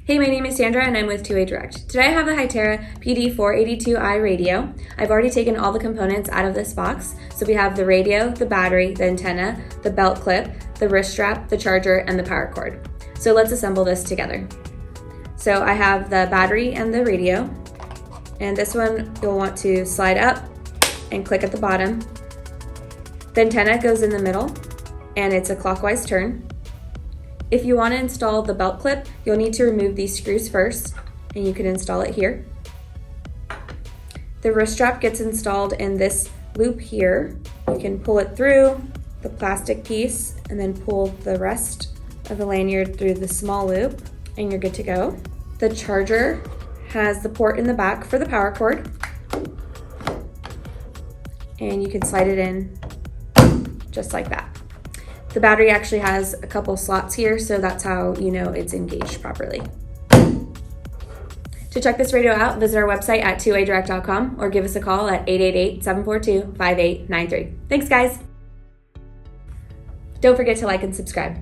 Hey, my name is Sandra and I'm with 2A Direct. Today I have the Hytera PD482i radio. I've already taken all the components out of this box. So we have the radio, the battery, the antenna, the belt clip, the wrist strap, the charger, and the power cord. So let's assemble this together. So I have the battery and the radio, and this one you'll want to slide up and click at the bottom. The antenna goes in the middle and it's a clockwise turn. If you want to install the belt clip, you'll need to remove these screws first, and you can install it here. The wrist strap gets installed in this loop here. You can pull it through the plastic piece and then pull the rest of the lanyard through the small loop, and you're good to go. The charger has the port in the back for the power cord, and you can slide it in just like that. The battery actually has a couple slots here, so that's how you know it's engaged properly. To check this radio out, visit our website at 2adirect.com or give us a call at 888-742-5893. Thanks, guys. Don't forget to like and subscribe.